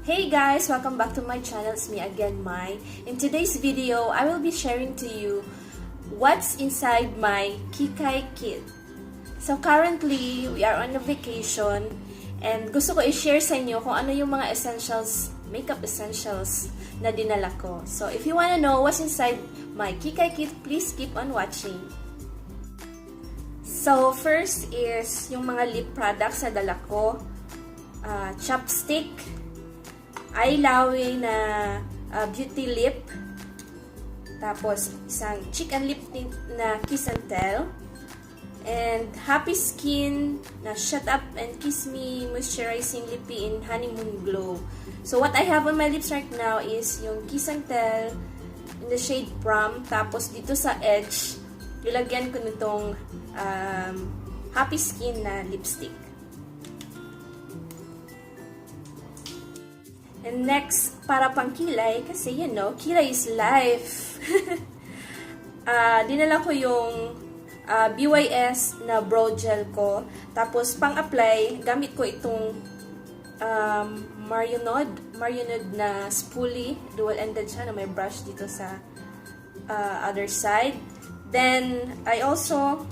Hey guys, welcome back to my channel. It's me again, Mai. In today's video, I will be sharing to you what's inside my Kikay kit. So currently, we are on a vacation and gusto ko i-share sa inyo kung ano yung mga essentials, makeup essentials na dinala ko. So if you wanna know what's inside my Kikay kit, please keep on watching. So first is yung mga lip products na dala ko. Chapstick, eyelawe na beauty lip, tapos isang cheek and lip tint na kiss and tell, and Happy Skin na Shut Up and Kiss Me Moisturizing Lippy in Honeymoon Glow. So what I have on my lips right now is yung kiss and tell in the shade Prom, tapos dito sa edge ilagyan ko nitong Happy Skin na lipstick. And next, para pang kilay, kasi you know, kilay is life. Dinala ko yung BYS na brow gel ko. Tapos, pang-apply, gamit ko itong Marionode na spoolie. Dual-ended siya na may brush dito sa other side. Then, I also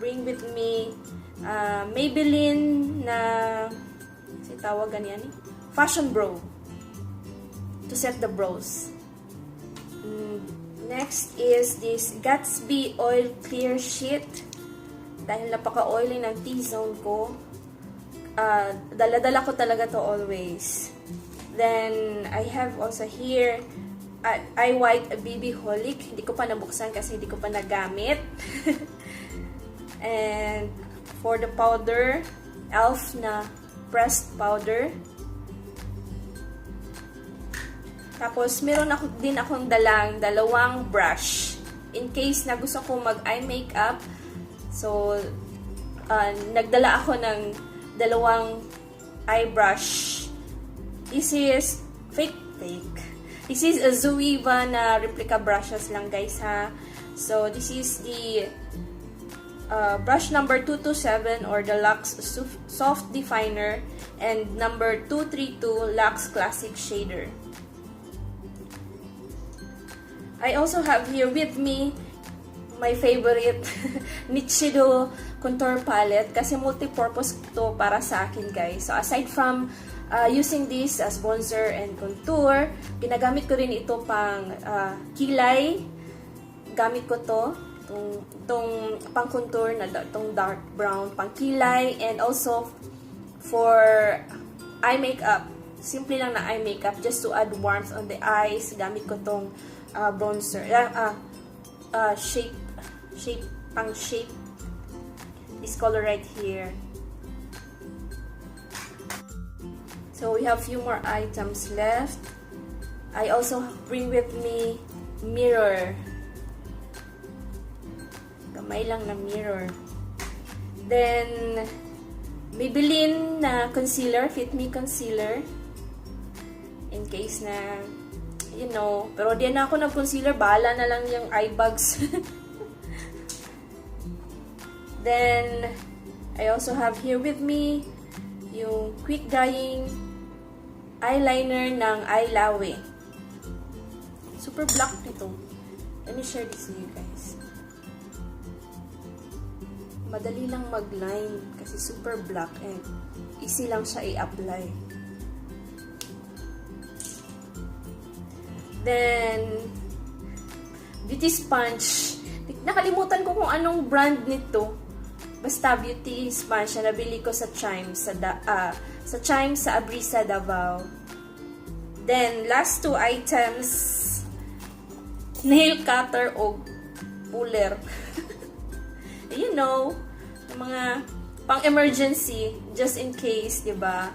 bring with me Maybelline na tawag ganyan Fashion Brow to set the brows. Next is this Gatsby Oil Clear Sheet. Dahil napaka-oily ng T-zone ko, dala-dala ko talaga to always. Then, I have also here Eye White BB Holic. Hindi ko pa nabuksan kasi hindi ko pa nagamit. And for the powder, e.l.f. na pressed powder. Tapos, meron din akong dalawang brush. In case na gusto ko mag-eye makeup. So, nagdala ako ng dalawang eye brush. This is fake. This is a Zoeva na replica brushes lang, guys, ha. So, this is the brush number 227 or the Luxe Soft Definer and number 232 Luxe Classic Shader. I also have here with me my favorite Nichido Contour Palette kasi multi-purpose to para sa akin, guys. So aside from using this as bronzer and contour, ginagamit ko rin ito pang kilay. Gamit ko to itong pang contour na itong dark brown pang kilay, and also for eye makeup. Simple lang na eye makeup just to add warmth on the eyes. Gamit ko tong bronzer, shape this color right here. So we have few more items left. I also bring with me mirror, gamay lang na mirror. Then Maybelline na concealer, Fit Me concealer, in case na you know, pero di na ako ng concealer, bahala na lang yung eye bags. Then, I also have here with me yung quick drying eyeliner ng eyelawe. Super black nito. Let me share this with you guys. Madali lang mag-line kasi super black and easy lang siya i-apply. Then, beauty sponge. Nakalimutan ko kung anong brand nito. Basta beauty sponge na nabili ko sa Chime sa Abrisa, Davao. Then, last two items, nail cutter o puller. You know, yung mga pang-emergency, just in case, diba?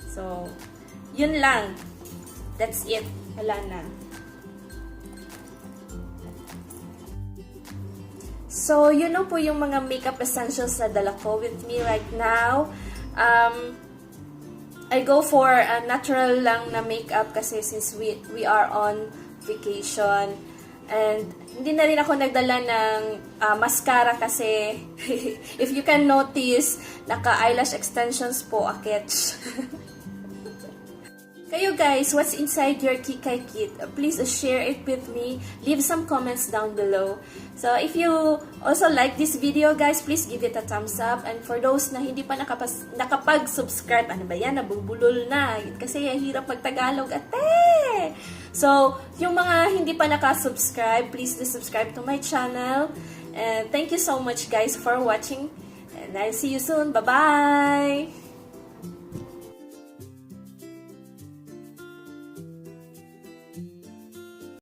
So, yun lang. That's it. Wala na. So, yun po yung mga makeup essentials na dala ko with me right now. I go for a natural lang na makeup kasi since we are on vacation. And hindi na rin ako nagdala ng mascara kasi if you can notice, naka-eyelash extensions po, akets. Kayo guys, what's inside your Kikay kit? Please share it with me. Leave some comments down below. So if you also like this video guys, please give it a thumbs up. And for those na hindi pa nakapag-subscribe, ano ba yan? Nabubulol na. Kasi hirap mag-Tagalog ate. So, yung mga hindi pa nakasubscribe, please do subscribe to my channel. And thank you so much guys for watching. And I'll see you soon. Bye-bye!